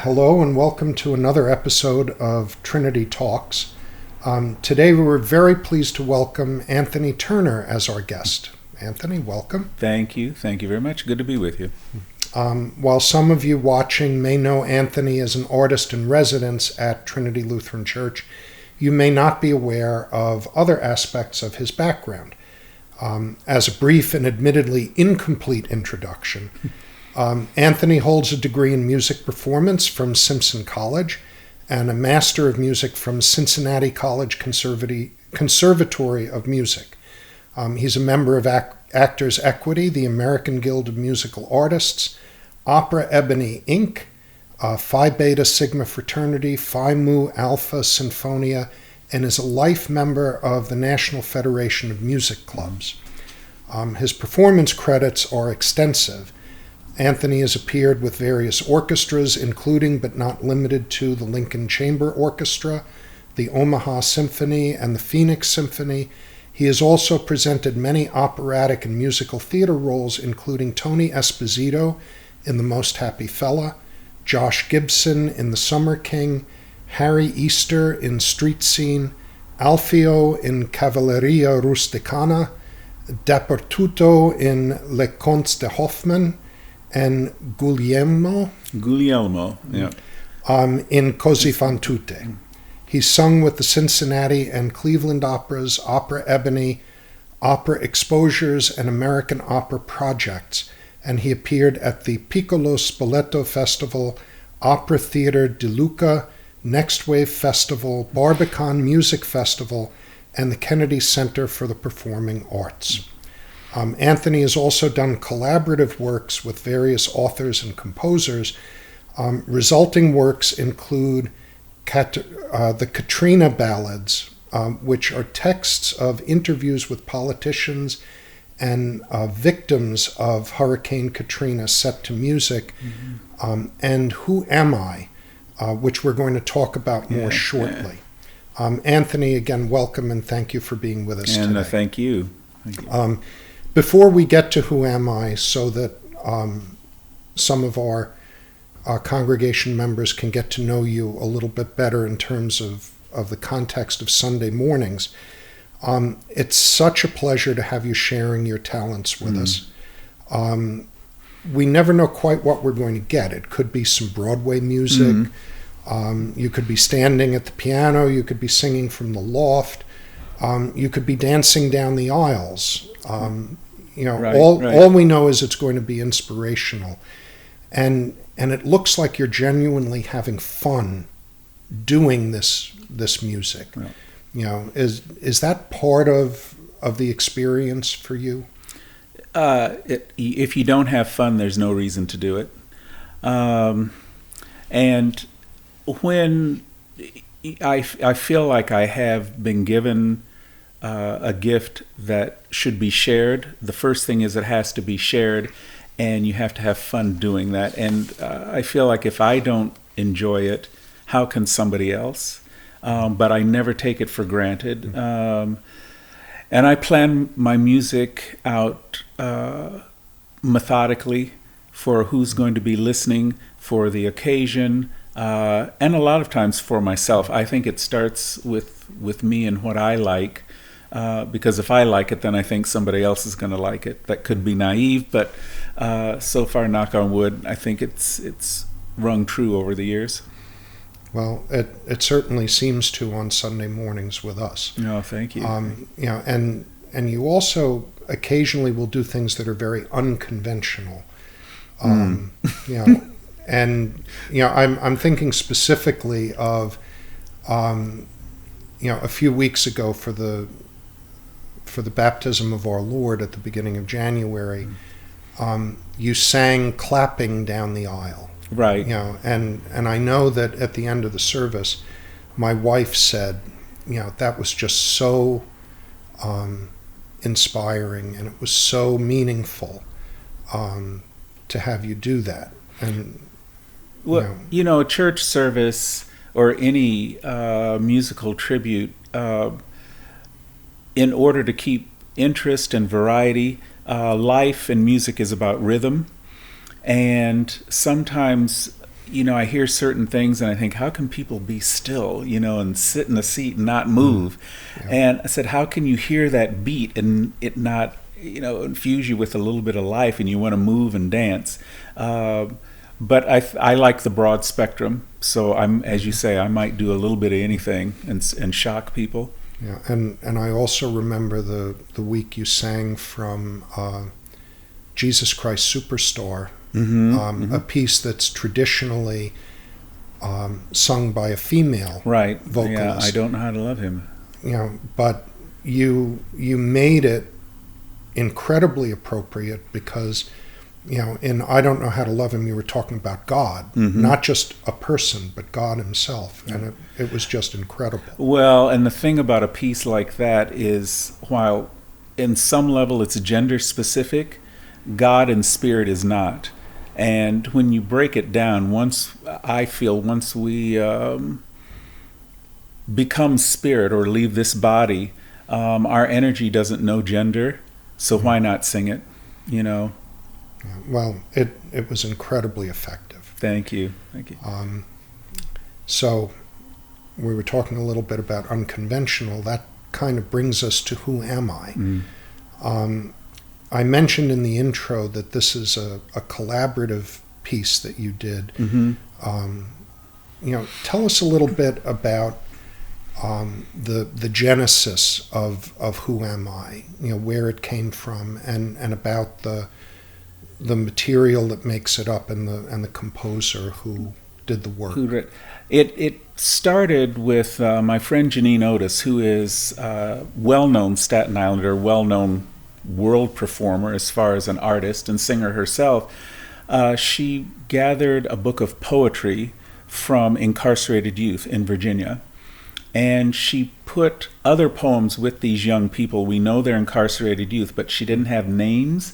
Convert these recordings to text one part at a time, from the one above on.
Hello and welcome to another episode of Trinity Talks. Today we're very pleased to welcome Anthony Turner as our guest. Anthony, welcome. Thank you. Thank you very much. Good to be with you. While some of you watching may know Anthony as an artist in residence at Trinity Lutheran Church, you may not be aware of other aspects of his background. As a brief and admittedly incomplete introduction, Anthony holds a degree in music performance from Simpson College and a Master of Music from Cincinnati College Conservatory of Music. He's a member of Actors Equity, the American Guild of Musical Artists, Opera Ebony Inc., Phi Beta Sigma Fraternity, Phi Mu Alpha Sinfonia, and is a life member of the National Federation of Music Clubs. His performance credits are extensive. Anthony has appeared with various orchestras, including but not limited to the Lincoln Chamber Orchestra, the Omaha Symphony, and the Phoenix Symphony. He has also presented many operatic and musical theater roles, including Tony Esposito in The Most Happy Fella, Josh Gibson in The Summer King, Harry Easter in Street Scene, Alfio in Cavalleria Rusticana, Dappertutto in Le Contes de Hoffmann, and Guglielmo yeah. In Così fan tutte. He's sung with the Cincinnati and Cleveland Operas, Opera Ebony, Opera Exposures, and American Opera Projects, and he appeared at the Piccolo Spoleto Festival, Opera Theater de Lucca, Next Wave Festival, Barbican Music Festival, and the Kennedy Center for the Performing Arts. Anthony has also done collaborative works with various authors and composers. Resulting works include the Katrina Ballads, which are texts of interviews with politicians and victims of Hurricane Katrina set to music, and Who Am I?, which we're going to talk about more shortly. Anthony, again, welcome and thank you for being with us today. Thank you. Before we get to Who Am I, so that some of our congregation members can get to know you a little bit better in terms of the context of Sunday mornings, it's such a pleasure to have you sharing your talents with us. We never know quite what we're going to get. It could be some Broadway music. You could be standing at the piano. You could be singing from the loft. You could be dancing down the aisles. All we know is it's going to be inspirational. And it looks like you're genuinely having fun doing this music. Yeah. Is that part of the experience for you? If you don't have fun, there's no reason to do it. And when I feel like I have been given a gift that should be shared, the first thing is it has to be shared, and you have to have fun doing that. And I feel like if I don't enjoy it, how can somebody else? But I never take it for granted. And I plan my music out methodically for who's going to be listening, for the occasion, and a lot of times for myself. I think it starts with me and what I like, because if I like it, then I think somebody else is going to like it. That could be naive, but so far, knock on wood, I think it's rung true over the years. Well, it certainly seems to on Sunday mornings with us. No, thank you. And you also occasionally will do things that are very unconventional. I'm thinking specifically of a few weeks ago for the baptism of our Lord at the beginning of January, you sang clapping down the aisle. Right. And I know that at the end of the service, my wife said, that was just so inspiring, and it was so meaningful to have you do that. And a church service or any musical tribute, in order to keep interest and variety, life and music is about rhythm. And sometimes I hear certain things and I think, how can people be still, and sit in a seat and not move? Yeah. And I said, how can you hear that beat and it not, infuse you with a little bit of life and you want to move and dance? But I like the broad spectrum. So as you say, I might do a little bit of anything and shock people. Yeah, and I also remember the week you sang from Jesus Christ Superstar, a piece that's traditionally sung by a female vocalist. Yeah, I don't know how to love him. But you made it incredibly appropriate because, in I Don't Know How to Love Him, you were talking about God, not just a person, but God himself. And it was just incredible. Well, and the thing about a piece like that is, while in some level it's gender specific, God and spirit is not. And when you break it down, once we become spirit or leave this body, our energy doesn't know gender. So why not sing it, Well, it was incredibly effective. Thank you. So we were talking a little bit about unconventional. That kind of brings us to Who Am I? I mentioned in the intro that this is a collaborative piece that you did. Tell us a little bit about the genesis of Who Am I? Where it came from, and about the material that makes it up, and the composer who did the work. It started with my friend Janine Otis, who is well-known Staten Islander, well-known world performer as far as an artist and singer herself. She gathered a book of poetry from incarcerated youth in Virginia, and she put other poems with these young people. We know they're incarcerated youth, but she didn't have names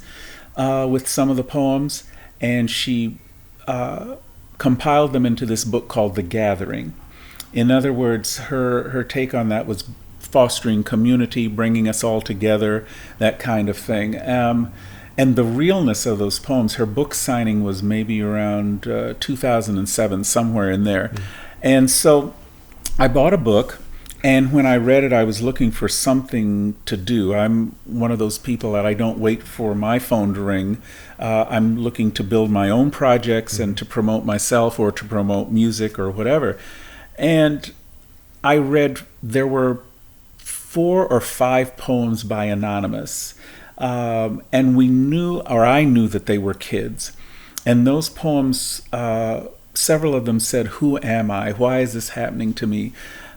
with some of the poems, and she compiled them into this book called The Gathering. In other words, her take on that was fostering community, bringing us all together, that kind of thing. And the realness of those poems, her book signing was maybe around 2007, somewhere in there. And so I bought a book, and when I read it, I was looking for something to do. I'm one of those people that I don't wait for my phone to ring. I'm looking to build my own projects and to promote myself or to promote music or whatever. And I read there were 4 or 5 poems by Anonymous. And I knew that they were kids. And those poems, several of them said, "Who am I? Why is this happening to me?"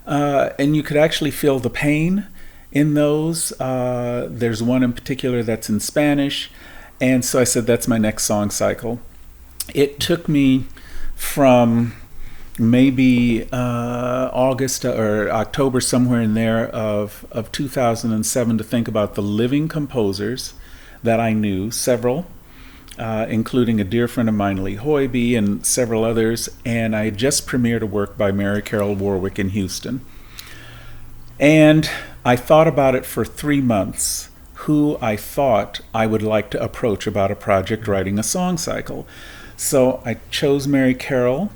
And you could actually feel the pain in those. There's one in particular that's in Spanish. And so I said, that's my next song cycle. It took me from maybe August or October, somewhere in there, of 2007 to think about the living composers that I knew, several, including a dear friend of mine, Lee Hoybe, and several others. And I had just premiered a work by Mary Carol Warwick in Houston. And I thought about it for 3 months, who I thought I would like to approach about a project writing a song cycle. So I chose Mary Carol.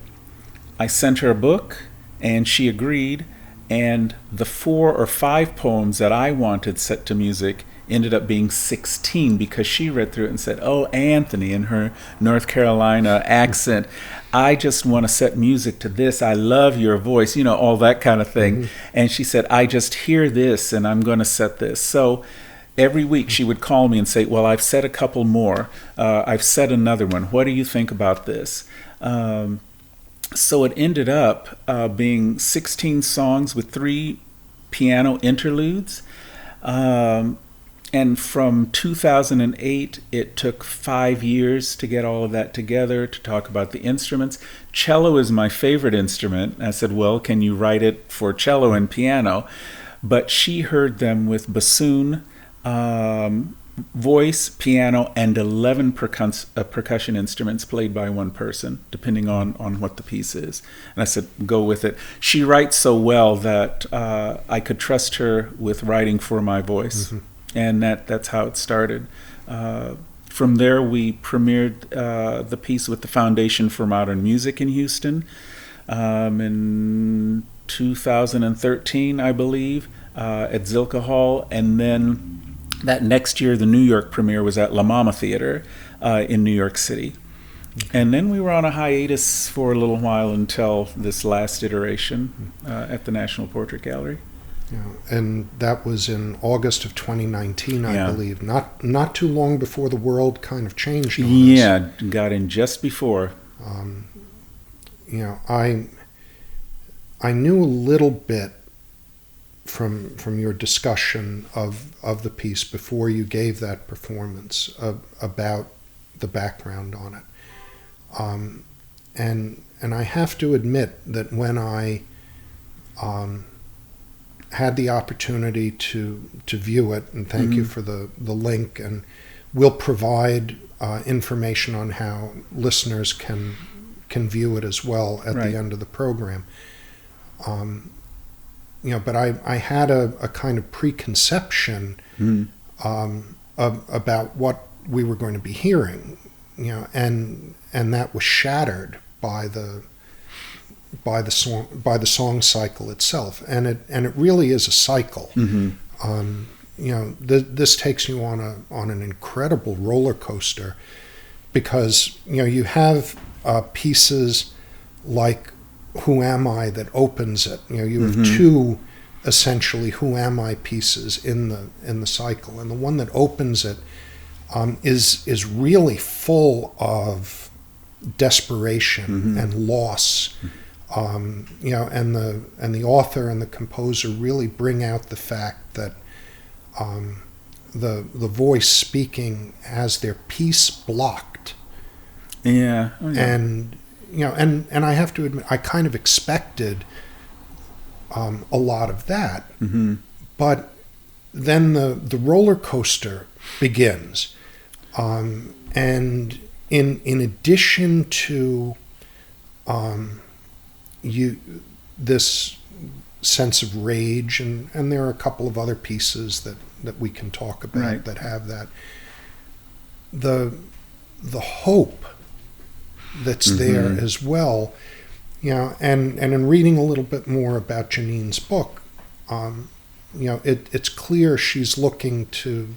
I sent her a book, and she agreed. And the 4 or 5 poems that I wanted set to music ended up being 16, because she read through it and said, "Oh, Anthony," in her North Carolina accent, "I just want to set music to this. I love your voice," all that kind of thing. And she said, "I just hear this and I'm going to set this." So every week she would call me and say, "Well, I've set a couple more. I've set another one. What do you think about this?" So it ended up being 16 songs with 3 piano interludes. And from 2008, it took 5 years to get all of that together, to talk about the instruments. Cello is my favorite instrument. I said, "Well, can you write it for cello and piano?" But she heard them with bassoon, voice, piano, and 11 percussion instruments played by one person, depending on what the piece is. And I said, "Go with it." She writes so well that I could trust her with writing for my voice. And that's how it started. From there, we premiered the piece with the Foundation for Modern Music in Houston in 2013, I believe, at Zilka Hall. And then that next year, the New York premiere was at La Mama Theater in New York City. And then we were on a hiatus for a little while until this last iteration at the National Portrait Gallery. Yeah, and that was in August of 2019, I believe. Not too long before the world kind of changed on us. Yeah, got in just before. I knew a little bit from your discussion of the piece before you gave that performance about the background on it. And I have to admit that when I had the opportunity to view it, and thank you for the link, and we'll provide information on how listeners can view it as well at the end of the program. But I had a kind of preconception about what we were going to be hearing, and that was shattered by the song cycle itself, and it really is a cycle. This takes you on an incredible roller coaster, because you have pieces like "Who Am I" that opens it. You have two essentially "Who Am I" pieces in the cycle, and the one that opens it is really full of desperation and loss. And the author and the composer really bring out the fact that the voice speaking has their piece blocked. Yeah. And I have to admit, I kind of expected a lot of that, but then the roller coaster begins, and in addition to this sense of rage, and there are a couple of other pieces that we can talk about that have that, the hope that's there as well, and in reading a little bit more about Janine's book, it's clear she's looking to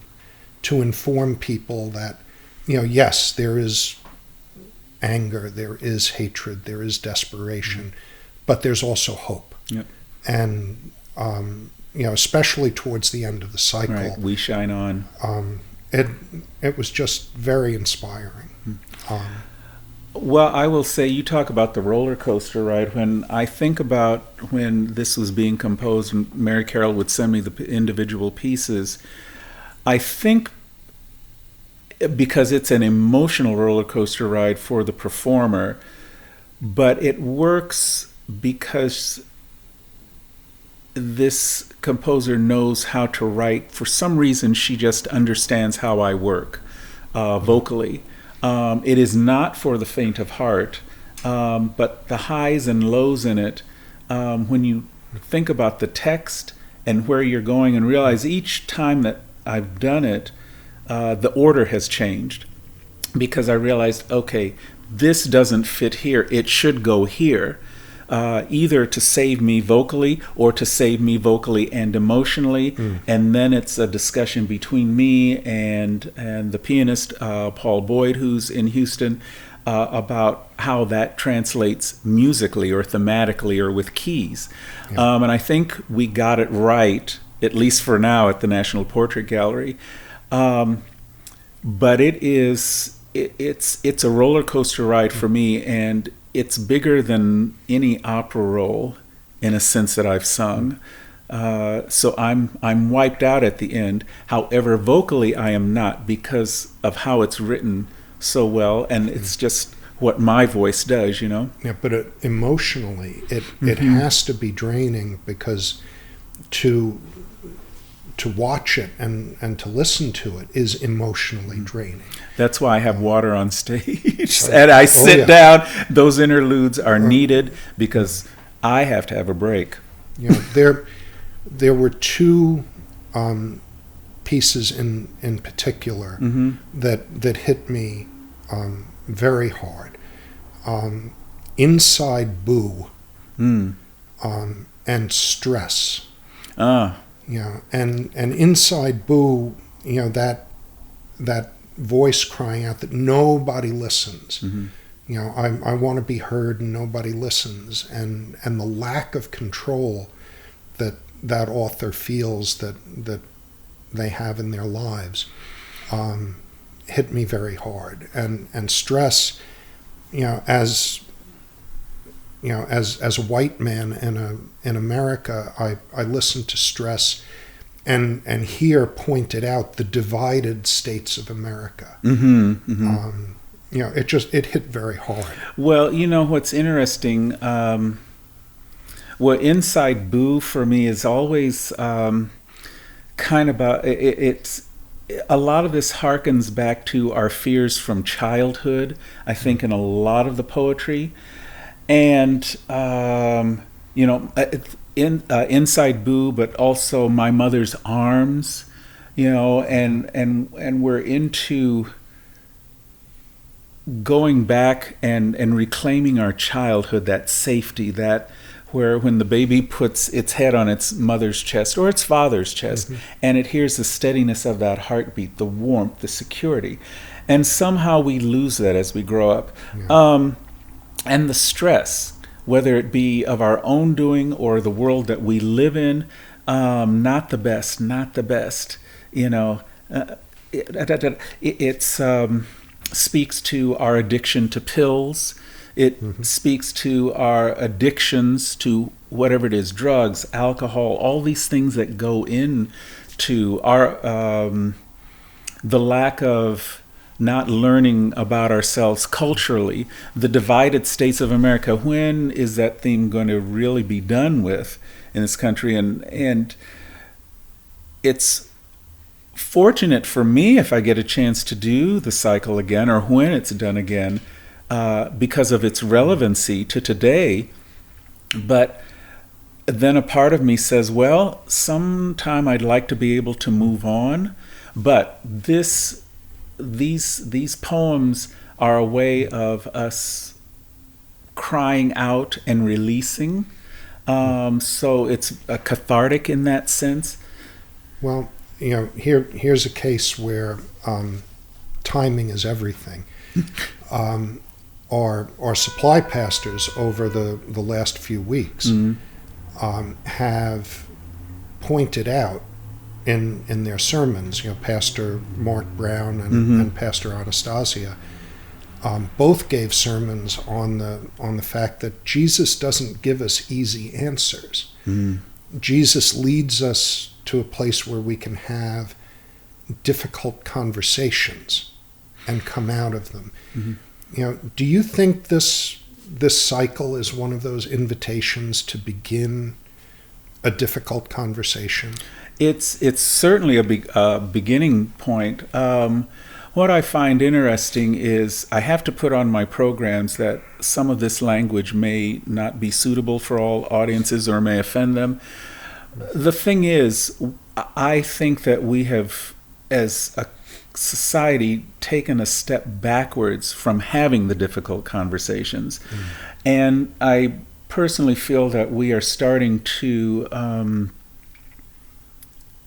inform people that yes, there is anger, there is hatred, there is desperation, but there's also hope. Yep. And especially towards the end of the cycle, right. We shine on. It was just very inspiring. Well, I will say, you talk about the roller coaster ride. When I think about when this was being composed and Mary Carroll would send me the individual pieces, I think because it's an emotional roller coaster ride for the performer, but it works because this composer knows how to write. For some reason, she just understands how I work vocally. It is not for the faint of heart, but the highs and lows in it, when you think about the text and where you're going and realize each time that I've done it, the order has changed, because I realized, okay, this doesn't fit here. It should go here, either to save me vocally or to save me vocally and emotionally. And then it's a discussion between me and the pianist, Paul Boyd, who's in Houston, about how that translates musically or thematically or with keys. And I think we got it right, at least for now, at the National Portrait Gallery. But it's a roller coaster ride for me, and it's bigger than any opera role in a sense that I've sung. So I'm wiped out at the end. However, vocally I am not, because of how it's written so well, and it's just what my voice does, Yeah, but emotionally, it has to be draining, because to watch it and to listen to it is emotionally draining. That's why I have water on stage and I sit down. Those interludes are needed, because I have to have a break. There were two pieces in particular Mm-hmm. that hit me very hard. Inside Boo Mm. and Stress. Ah. And inside Boo, that voice crying out that nobody listens. Mm-hmm. I want to be heard and nobody listens, and the lack of control that author feels that they have in their lives hit me very hard. And Stress, as as a white man in America, I listen to Stress and here pointed out the divided states of America. Mm-hmm. Mm-hmm. It hit very hard. Well, what's interesting, what Inside Boo for me is always kind of it's a lot of this harkens back to our fears from childhood, I think, in a lot of the poetry. And, Inside Boo, but also My Mother's Arms, and we're into going back and reclaiming our childhood, that safety, that where when the baby puts its head on its mother's chest or its father's chest, mm-hmm. and it hears the steadiness of that heartbeat, the warmth, the security. And somehow we lose that as we grow up. Yeah. And the stress, whether it be of our own doing or the world that we live in, not the best. It's speaks to our addiction to pills. It mm-hmm. speaks to our addictions to whatever it is, drugs, alcohol, all these things that go into our the lack of not learning about ourselves culturally, the divided states of America. When is that theme going to really be done with in this country? And it's fortunate for me if I get a chance to do the cycle again, or when it's done again, because of its relevancy to today. But then a part of me says, well, sometime I'd like to be able to move on. But these poems are a way of us crying out and releasing. So it's a cathartic in that sense. Well, here's a case where timing is everything. Our supply pastors over the last few weeks mm-hmm. have pointed out in their sermons, Pastor Mark Brown and Pastor Anastasia, both gave sermons on the fact that Jesus doesn't give us easy answers. Mm-hmm. Jesus leads us to a place where we can have difficult conversations and come out of them. Mm-hmm. Do you think this cycle is one of those invitations to begin a difficult conversation? It's certainly a beginning point. What I find interesting is I have to put on my programs that some of this language may not be suitable for all audiences or may offend them. The thing is, I think that we have, as a society, taken a step backwards from having the difficult conversations. And I personally feel that we are starting to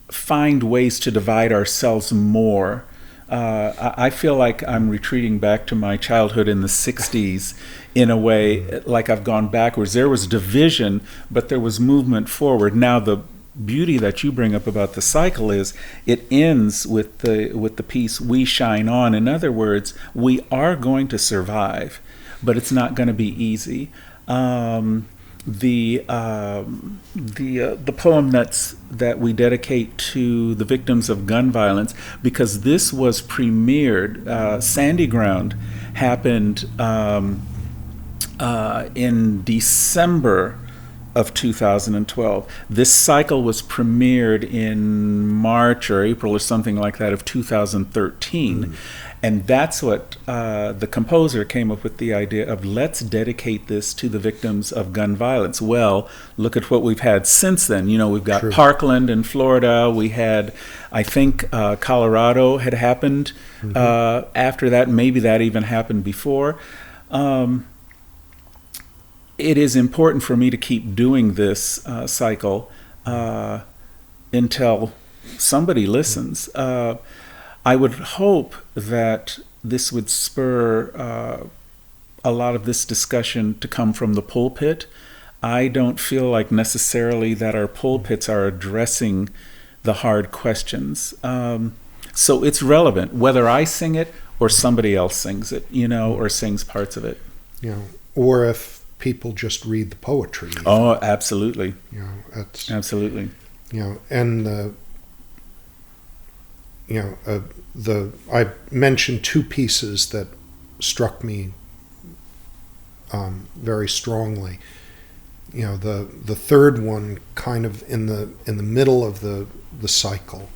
find ways to divide ourselves more. I feel like I'm retreating back to my childhood in the 60s in a way, like I've gone backwards. There was division, but there was movement forward. Now the beauty that you bring up about the cycle is it ends with the piece, we shine on. In other words, we are going to survive, but it's not going to be easy. The poem that we dedicate to the victims of gun violence, because this was premiered, Sandy Ground happened in December of 2012. This cycle was premiered in March or April or something like that of 2013. And that's what the composer came up with, the idea of, let's dedicate this to the victims of gun violence. Well, look at what we've had since then. You know, we've got Parkland in Florida. We had, I think, Colorado had happened after that. Maybe that even happened before. It is important for me to keep doing this cycle until somebody listens. I would hope that this would spur a lot of this discussion to come from the pulpit. I don't feel like necessarily that our pulpits are addressing the hard questions. So it's relevant, whether I sing it or somebody else sings it, you know, or sings parts of it. You know, or if people just read the poetry. Even. Oh, absolutely. You know, that's absolutely. You know, and I mentioned two pieces that struck me very strongly. You know, the third one, kind of in the middle of the cycle,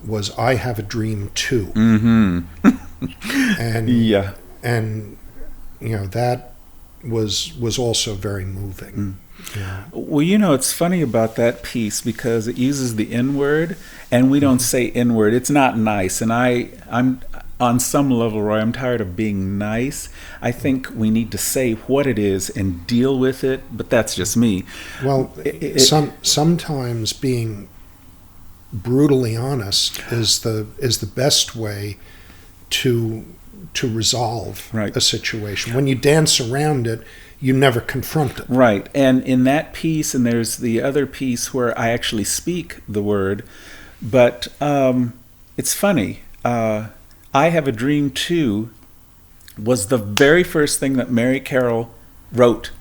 was "I Have a Dream Too," and you know, that was also very moving. Yeah. Well, you know, it's funny about that piece because it uses the N-word, and we don't say N-word. It's not nice. And I'm on some level, Roy, I'm tired of being nice. I think we need to say what it is and deal with it, but that's just me. Well, sometimes being brutally honest is the best way to resolve a situation. When you dance around it, you never confront it. Right. And in that piece, and there's the other piece where I actually speak the word, but it's funny. I Have a Dream Too was the very first thing that Mary Carroll wrote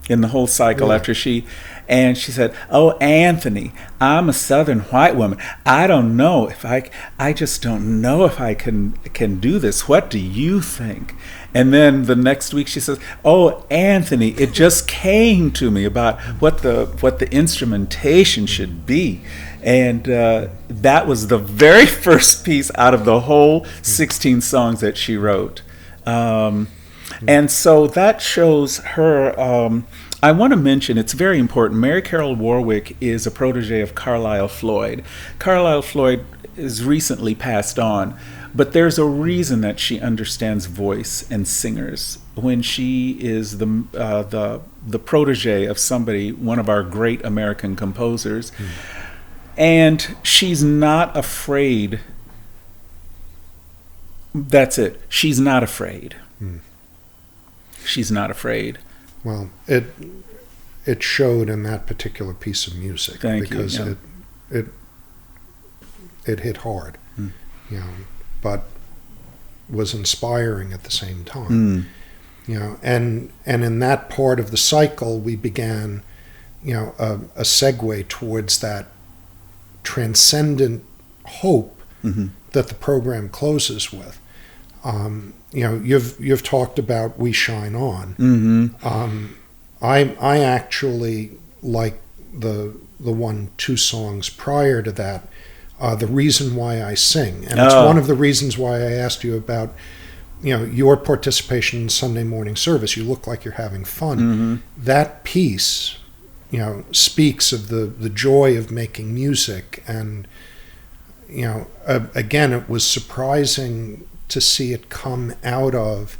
in the whole cycle after she said, "Oh, Anthony, I'm a Southern white woman. I don't know if I just don't know if I can do this. What do you think?" And then the next week she says, "Oh, Anthony, it just came to me about what the instrumentation should be." And that was the very first piece out of the whole 16 songs that she wrote. And so that shows her. I want to mention, it's very important, Mary Carroll Warwick is a protege of Carlisle Floyd. Carlisle Floyd is recently passed on, but there's a reason that she understands voice and singers. When she is the protege of somebody, one of our great American composers, and she's not afraid. That's it. She's not afraid. She's not afraid. Well, it showed in that particular piece of music. Because it hit hard, you know, but was inspiring at the same time. You know, and in that part of the cycle, we began, you know, a segue towards that transcendent hope that the program closes with. You know, you've talked about "We Shine On." I actually like the 2 songs prior to that. "The Reason Why I Sing," and it's one of the reasons why I asked you about, you know, your participation in Sunday morning service. You look like you're having fun. That piece, you know, speaks of the joy of making music, and you know, again, it was surprising to see it come out of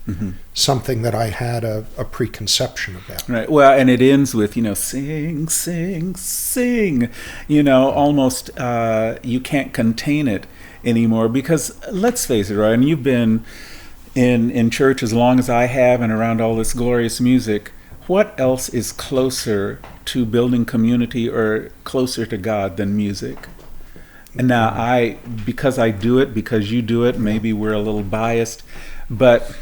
something that I had a preconception about. Right. Well, and it ends with, you know, sing, sing, sing. You know, almost you can't contain it anymore because, let's face it, right? And you've been in church as long as I have and around all this glorious music. What else is closer to building community or closer to God than music? And now because I do it, because you do it, maybe we're a little biased, but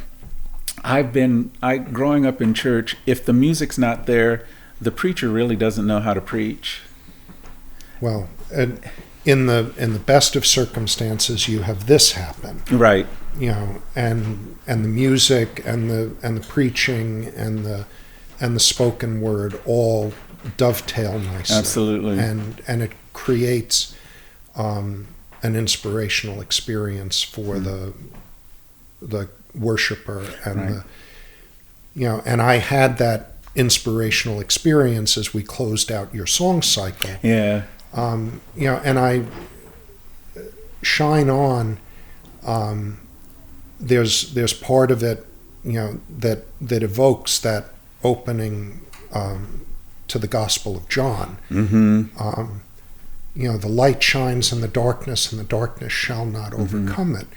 growing up in church, if the music's not there, the preacher really doesn't know how to preach. Well, and in the best of circumstances, you have this happen. Right. You know, and the music and the preaching and and the spoken word all dovetail nicely. Absolutely. And it creates an inspirational experience for the worshiper and Right. and I had that inspirational experience as we closed out your song cycle. Yeah. And I Shine On. There's part of it, that evokes that opening to the Gospel of John. Mm-hmm. The light shines in the darkness, and the darkness shall not overcome it.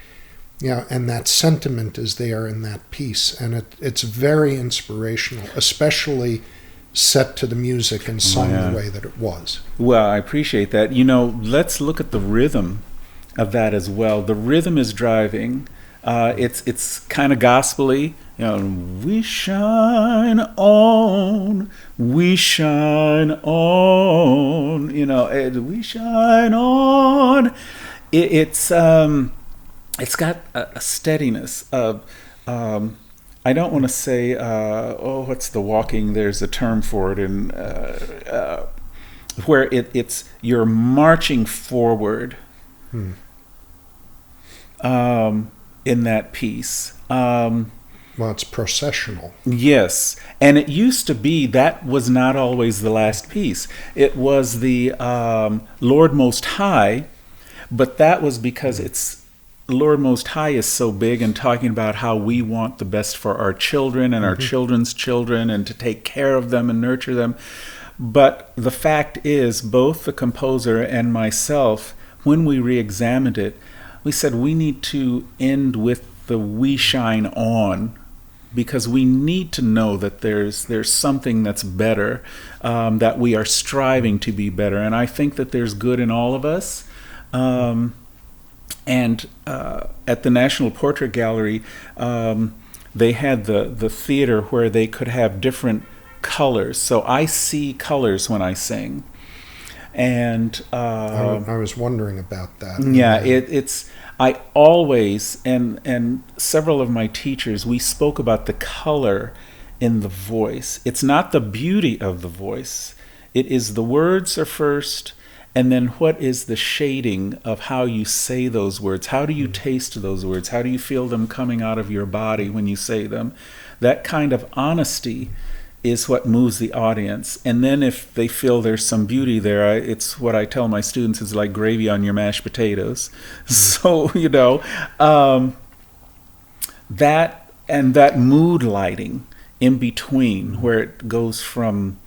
And that sentiment is there in that piece, and it's very inspirational, especially set to the music and sung the way that it was. Well, I appreciate that. Let's look at the rhythm of that as well. The rhythm is driving. It's kind of gospel-y. We shine on, we shine on. We shine on. It's got a steadiness of. I don't want to say, what's the walking? There's a term for it, in where it's you're marching forward. In that piece. Well, it's processional. Yes. And it used to be that was not always the last piece. It was the Lord Most High, but that was because it's Lord Most High is so big and talking about how we want the best for our children and our children's children and to take care of them and nurture them. But the fact is, both the composer and myself, when we re-examined it, we said we need to end with the "we shine on," because we need to know that there's something that's better, that we are striving to be better. And I think that there's good in all of us. And at the National Portrait Gallery, they had the theater where they could have different colors. So I see colors when I sing. And I was wondering about that. Yeah, I always, and several of my teachers, we spoke about the color in the voice. It's not the beauty of the voice. It is the words are first, and then what is the shading of how you say those words? How do you taste those words? How do you feel them coming out of your body when you say them? That kind of honesty is what moves the audience. And then if they feel there's some beauty there, it's what I tell my students is like gravy on your mashed potatoes. So, that and that mood lighting in between, where it goes from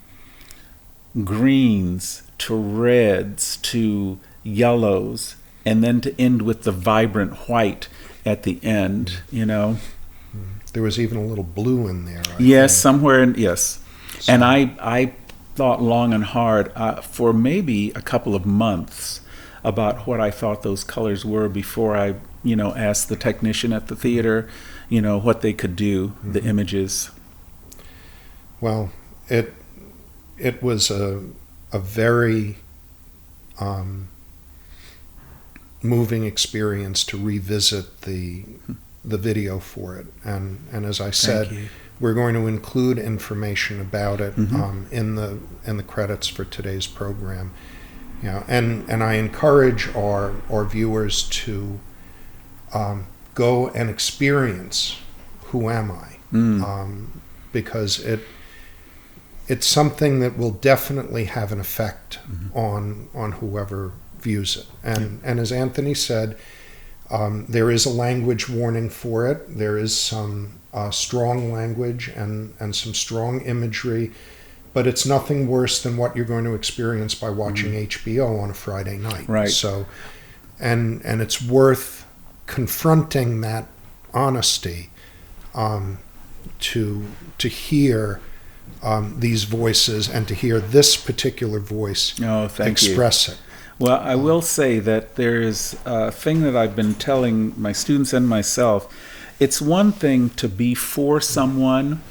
greens to reds to yellows, and then to end with the vibrant white at the end, There was even a little blue in there. Yes, somewhere yes. So. And I thought long and hard for maybe a couple of months about what I thought those colors were before I, asked the technician at the theater, what they could do, the images. Well, it was a very moving experience to revisit the video for it, and as I said, we're going to include information about it in the credits for today's program. And I encourage our viewers to go and experience Who Am I, because it's something that will definitely have an effect on whoever views it. And as Anthony said, there is a language warning for it. There is some strong language and some strong imagery, but it's nothing worse than what you're going to experience by watching HBO on a Friday night. Right. So, and it's worth confronting that honesty to hear these voices and to hear this particular voice express it. Well, I will say that there's a thing that I've been telling my students and myself. It's one thing to be for someone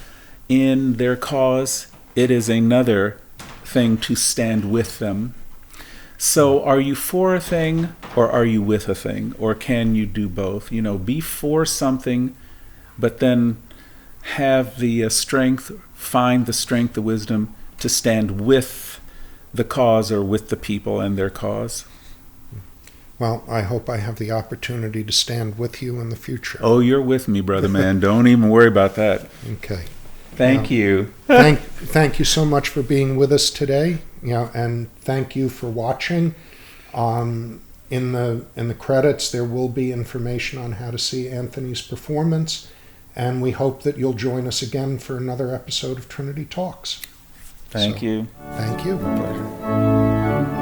in their cause. It is another thing to stand with them. So are you for a thing or are you with a thing? Or can you do both? Be for something, but then have the strength, find the strength, the wisdom to stand with the cause or with the people and their cause. Well, I hope I have the opportunity to stand with you in the future. Oh, you're with me, brother man. Don't even worry about that. Okay. Thank you. Thank you so much for being with us today. And thank you for watching. In the credits, there will be information on how to see Anthony's performance, and we hope that you'll join us again for another episode of Trinity Talks. Thank you. Thank you. Pleasure.